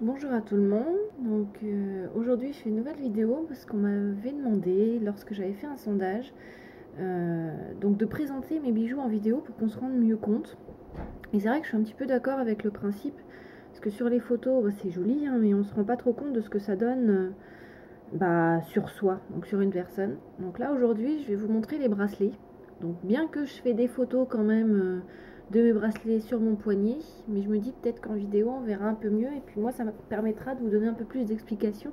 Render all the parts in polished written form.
Bonjour à tout le monde, donc aujourd'hui je fais une nouvelle vidéo parce qu'on m'avait demandé lorsque j'avais fait un sondage donc de présenter mes bijoux en vidéo pour qu'on se rende mieux compte. Et c'est vrai que je suis un petit peu d'accord avec le principe parce que sur les photos c'est joli hein, mais on se rend pas trop compte de ce que ça donne sur soi, donc sur une personne. Donc là aujourd'hui je vais vous montrer les bracelets. Donc bien que je fais des photos quand même de mes bracelets sur mon poignet, mais je me dis peut-être qu'en vidéo on verra un peu mieux et puis moi ça me permettra de vous donner un peu plus d'explications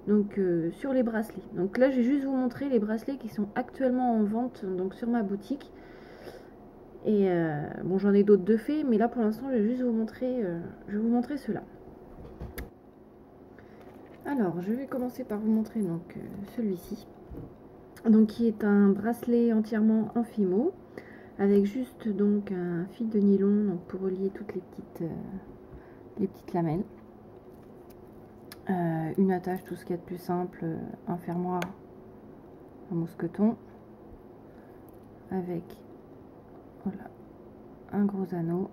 donc sur les bracelets. Donc là je vais juste vous montrer les bracelets qui sont actuellement en vente donc sur ma boutique. Et bon j'en ai d'autres de faits, mais là pour l'instant je vais juste vous montrer ceux-là. Alors je vais commencer par vous montrer donc celui-ci. Donc qui est un bracelet entièrement en fimo avec juste donc un fil de nylon donc pour relier toutes les petites lamelles, une attache, tout ce qu'il y a de plus simple, un fermoir en mousqueton avec voilà un gros anneau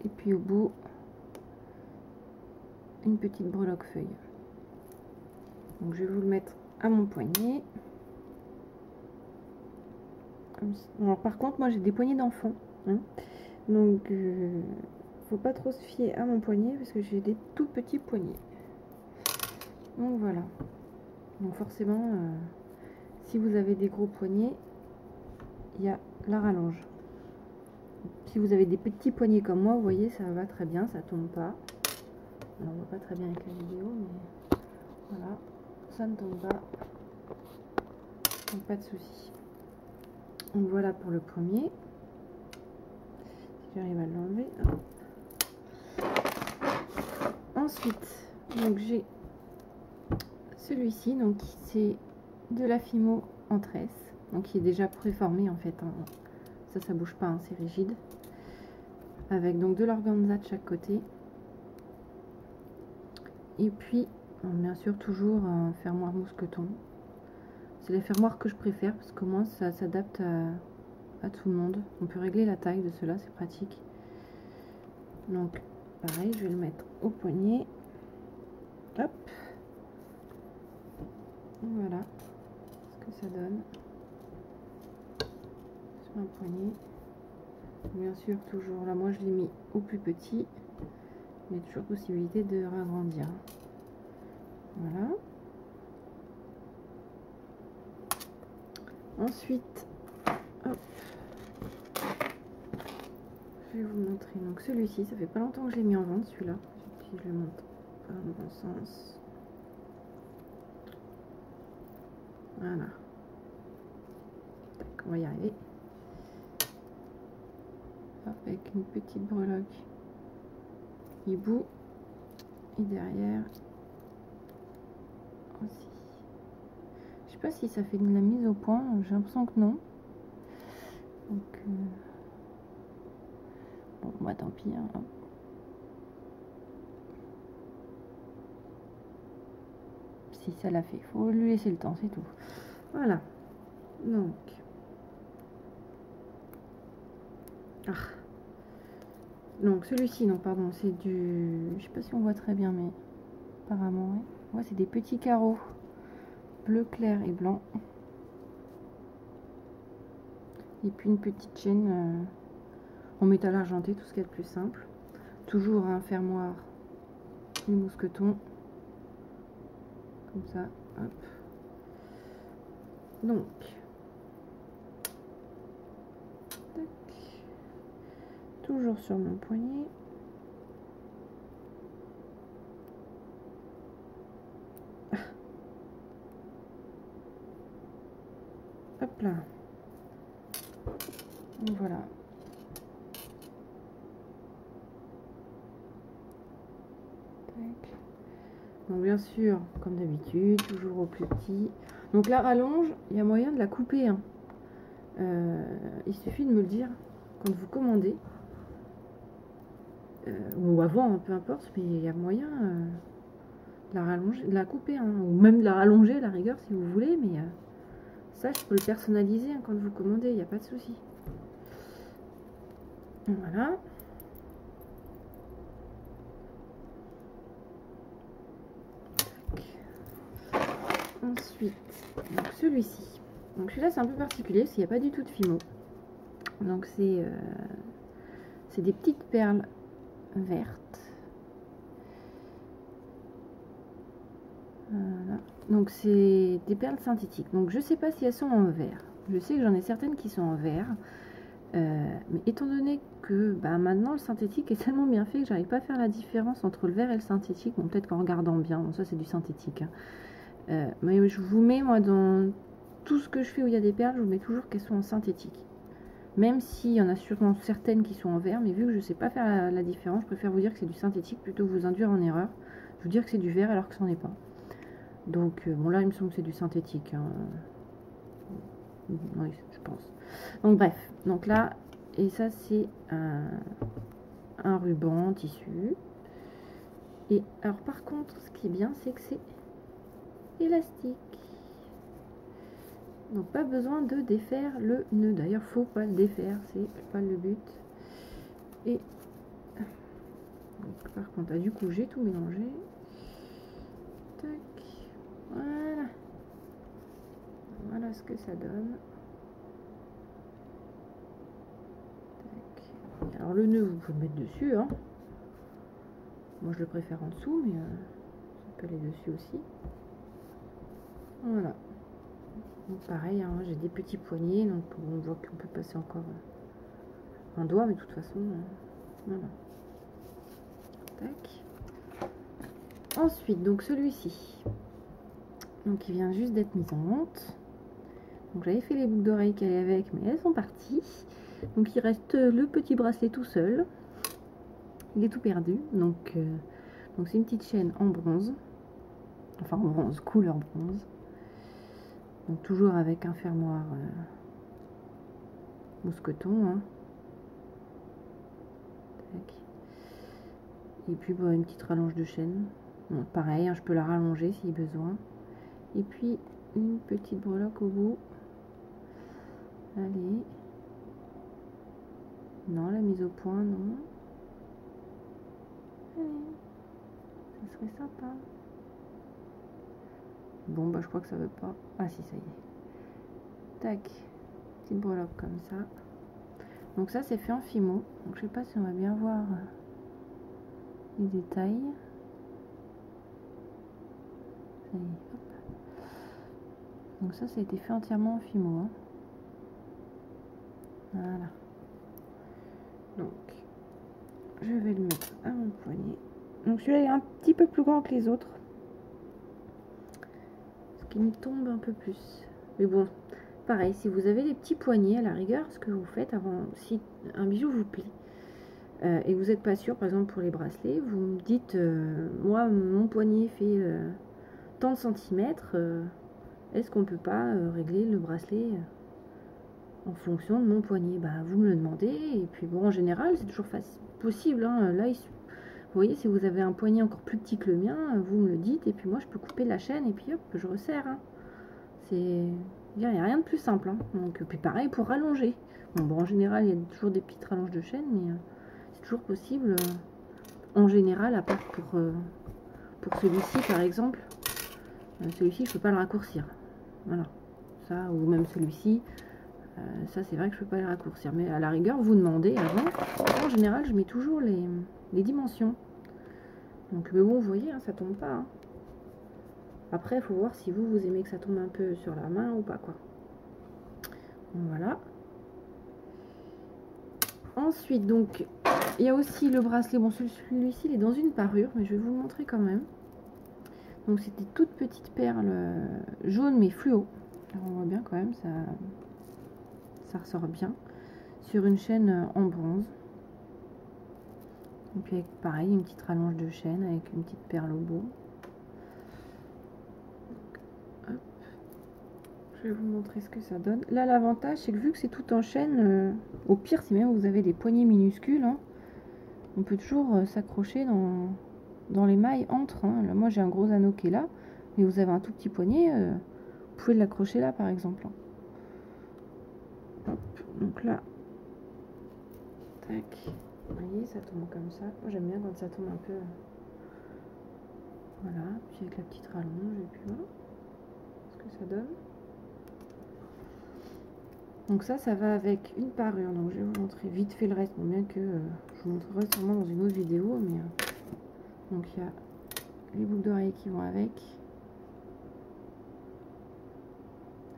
et puis au bout une petite breloque feuille. Donc je vais vous le mettre à mon poignet. Alors par contre moi j'ai des poignets d'enfant hein, donc faut pas trop se fier à mon poignet parce que j'ai des tout petits poignets. Donc voilà, donc forcément si vous avez des gros poignets il y a la rallonge. Si vous avez des petits poignets comme moi, vous voyez ça va très bien, ça tombe pas. Alors, on voit pas très bien avec la vidéo mais voilà, ça ne tombe pas, donc pas de souci. Donc voilà pour le premier, si j'arrive à l'enlever. Ensuite donc j'ai celui-ci, donc c'est de la fimo en tresse, donc qui est déjà préformé en fait hein. Ça bouge pas hein, c'est rigide, avec donc de l'organza de chaque côté et puis bien sûr toujours un fermoir mousqueton. C'est les fermoirs que je préfère parce que moi ça s'adapte à tout le monde. On peut régler la taille de cela, c'est pratique. Donc pareil, je vais le mettre au poignet. Hop. Voilà ce que ça donne sur un poignet. Bien sûr toujours là, moi je l'ai mis au plus petit, mais toujours possibilité de ragrandir. Voilà. Ensuite, hop, je vais vous montrer donc celui-ci. Ça fait pas longtemps que je l'ai mis en vente celui-là. Si je le montre dans le bon sens. Voilà. Tac, on va y arriver. Avec une petite breloque hibou et derrière aussi. Je sais pas si ça fait de la mise au point, j'ai l'impression que non. Donc bon bah tant pis hein. Si ça l'a fait, faut lui laisser le temps, c'est tout. Voilà. Donc donc celui-ci, non pardon, c'est du, je sais pas si on voit très bien, mais apparemment ouais. Ouais, c'est des petits carreaux bleu clair et blanc. Et puis une petite chaîne en métal argenté, tout ce qu'il y a de plus simple. Toujours un fermoir et mousqueton. Comme ça, hop. Donc, tac. Toujours sur mon poignet. Hop là. Voilà. Tac. Donc bien sûr, comme d'habitude, toujours au plus petit. Donc la rallonge, il y a moyen de la couper. Hein. Il suffit de me le dire quand vous commandez. Ou avant, peu importe, mais il y a moyen de la rallonger, de la couper. Hein, ou même de la rallonger à la rigueur si vous voulez. Mais ça, je peux le personnaliser hein, quand vous commandez, il n'y a pas de souci. Voilà. Ensuite, celui-ci. Donc celui-là c'est un peu particulier parce qu'il n'y a pas du tout de fimo. Donc c'est des petites perles vertes. Voilà. Donc c'est des perles synthétiques. Donc je sais pas si elles sont en vert. Je sais que j'en ai certaines qui sont en vert. Mais étant donné que maintenant le synthétique est tellement bien fait que j'arrive pas à faire la différence entre le vert et le synthétique. Bon, peut-être qu'en regardant bien, bon, ça c'est du synthétique. Hein. Mais je vous mets moi dans tout ce que je fais où il y a des perles, je vous mets toujours qu'elles sont en synthétique. Même s'il y en a sûrement certaines qui sont en vert, mais vu que je sais pas faire la différence, je préfère vous dire que c'est du synthétique plutôt que vous induire en erreur. Vous dire que c'est du vert alors que ce n'en est pas. Donc bon là il me semble que c'est du synthétique. Hein. Oui, je pense. Donc bref, donc là, et ça c'est un ruban en tissu. Et alors par contre, ce qui est bien, c'est que c'est élastique. Donc pas besoin de défaire le nœud. D'ailleurs, faut pas le défaire, c'est pas le but. Et donc, par contre, du coup, j'ai tout mélangé. Tac. Voilà. Voilà ce que ça donne. Tac. Alors le nœud, vous pouvez le mettre dessus. Hein. Moi, je le préfère en dessous, mais ça peut aller dessus aussi. Voilà. Donc pareil, hein, j'ai des petits poignets, donc on voit qu'on peut passer encore un doigt, mais de toute façon, voilà. Tac. Ensuite, donc celui-ci, donc il vient juste d'être mis en vente. Donc j'avais fait les boucles d'oreilles qu'elle est avec, mais elles sont parties. Donc il reste le petit bracelet tout seul. Il est tout perdu. Donc c'est une petite chaîne en bronze, enfin en bronze, couleur bronze. Donc toujours avec un fermoir mousqueton. Hein. Tac. Et puis une petite rallonge de chaîne. Donc, pareil, hein, je peux la rallonger si besoin. Et puis une petite breloque au bout. Allez. Non, la mise au point, non. Allez. Ça serait sympa. Bon, je crois que ça veut pas. Ah si, ça y est. Tac. Petite breloque comme ça. Donc ça, c'est fait en fimo. Donc je sais pas si on va bien voir les détails. Ça y est. Hop. Donc ça a été fait entièrement en fimo. Hein. Voilà. Donc, je vais le mettre à mon poignet. Donc celui-là est un petit peu plus grand que les autres. Ce qui me tombe un peu plus. Mais bon, pareil, si vous avez des petits poignets, à la rigueur, ce que vous faites avant, si un bijou vous plaît, et vous n'êtes pas sûr, par exemple pour les bracelets, vous me dites, moi mon poignet fait tant de centimètres, est-ce qu'on peut pas régler le bracelet en fonction de mon poignet? Vous me le demandez, et puis bon, en général, c'est toujours possible. Hein. Là, vous voyez, si vous avez un poignet encore plus petit que le mien, vous me le dites, et puis moi, je peux couper la chaîne, et puis hop, je resserre. Hein. Il n'y a rien de plus simple. Hein. Donc, puis pareil pour rallonger. Bon, en général, il y a toujours des petites rallonges de chaîne, mais c'est toujours possible. En général, à part pour celui-ci, par exemple. Celui-ci, je ne peux pas le raccourcir. Voilà. Ça, ou même celui-ci. Ça, c'est vrai que je peux pas les raccourcir. Mais à la rigueur, vous demandez avant. En général, je mets toujours les dimensions. Donc, mais bon, vous voyez, hein, ça tombe pas. Hein. Après, il faut voir si vous aimez que ça tombe un peu sur la main ou pas, quoi. Voilà. Ensuite, donc, il y a aussi le bracelet. Bon, celui-ci, il est dans une parure, mais je vais vous le montrer quand même. Donc, c'est des toutes petites perles jaunes, mais fluo. Alors, on voit bien quand même, ça ressort bien. Sur une chaîne en bronze. Et puis, avec, pareil, une petite rallonge de chaîne avec une petite perle au bout. Hop. Je vais vous montrer ce que ça donne. Là, l'avantage, c'est que vu que c'est tout en chaîne, au pire, si même vous avez des poignées minuscules, hein, on peut toujours s'accrocher dans les mailles entre. Hein. Là, moi, j'ai un gros anneau qui est là, mais vous avez un tout petit poignet, vous pouvez l'accrocher là, par exemple. Hein. Hop, donc là, tac. Vous voyez, ça tombe comme ça. Moi, j'aime bien quand ça tombe un peu. Voilà, puis avec la petite rallonge, et puis voilà. ce que ça donne. Donc ça va avec une parure. Donc je vais vous montrer vite fait le reste, bon, bien que je vous montrerai sûrement dans une autre vidéo. Mais donc il y a les boucles d'oreilles qui vont avec.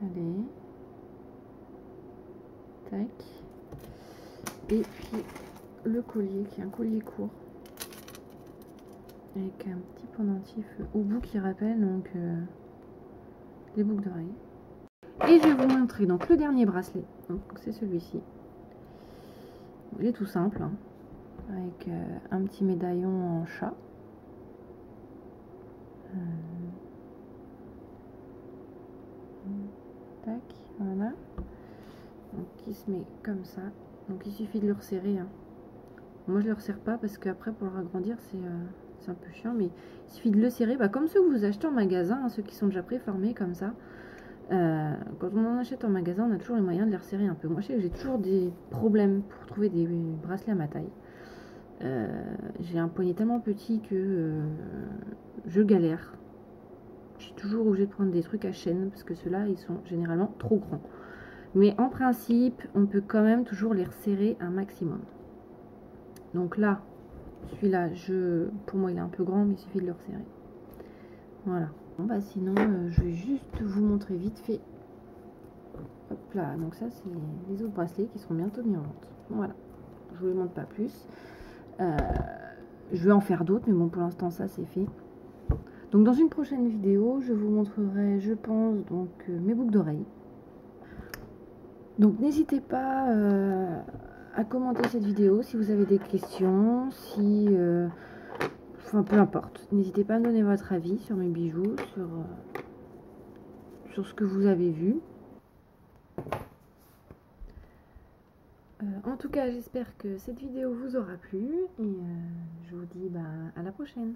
Allez. Tac. Et puis le collier qui est un collier court. Avec un petit pendentif au bout qui rappelle donc les boucles d'oreilles. Et je vais vous montrer donc le dernier bracelet. Donc c'est celui-ci. Il est tout simple, hein, avec un petit médaillon en chat. Tac, voilà. Donc qui se met comme ça. Donc il suffit de le resserrer. Hein. Moi je le resserre pas parce qu'après pour le agrandir c'est un peu chiant, mais il suffit de le serrer, comme ceux que vous achetez en magasin, hein, ceux qui sont déjà préformés comme ça. Quand on en achète en magasin, on a toujours les moyens de les resserrer un peu. Moi je sais que j'ai toujours des problèmes pour trouver des bracelets à ma taille. J'ai un poignet tellement petit que je galère. Je suis toujours obligée de prendre des trucs à chaîne parce que ceux-là ils sont généralement trop grands. Mais en principe, on peut quand même toujours les resserrer un maximum. Donc là, celui-là, pour moi il est un peu grand, mais il suffit de le resserrer. Voilà. Bon, sinon, je vais juste vous montrer vite fait. Hop là, donc ça c'est les autres bracelets qui seront bientôt mis en vente. Voilà. Je vous les montre pas plus. Je vais en faire d'autres, mais bon, pour l'instant ça c'est fait. Donc dans une prochaine vidéo, je vous montrerai, je pense, donc mes boucles d'oreilles. Donc n'hésitez pas à commenter cette vidéo si vous avez des questions, si enfin peu importe. N'hésitez pas à me donner votre avis sur mes bijoux, sur ce que vous avez vu. En tout cas, j'espère que cette vidéo vous aura plu et je vous dis à la prochaine.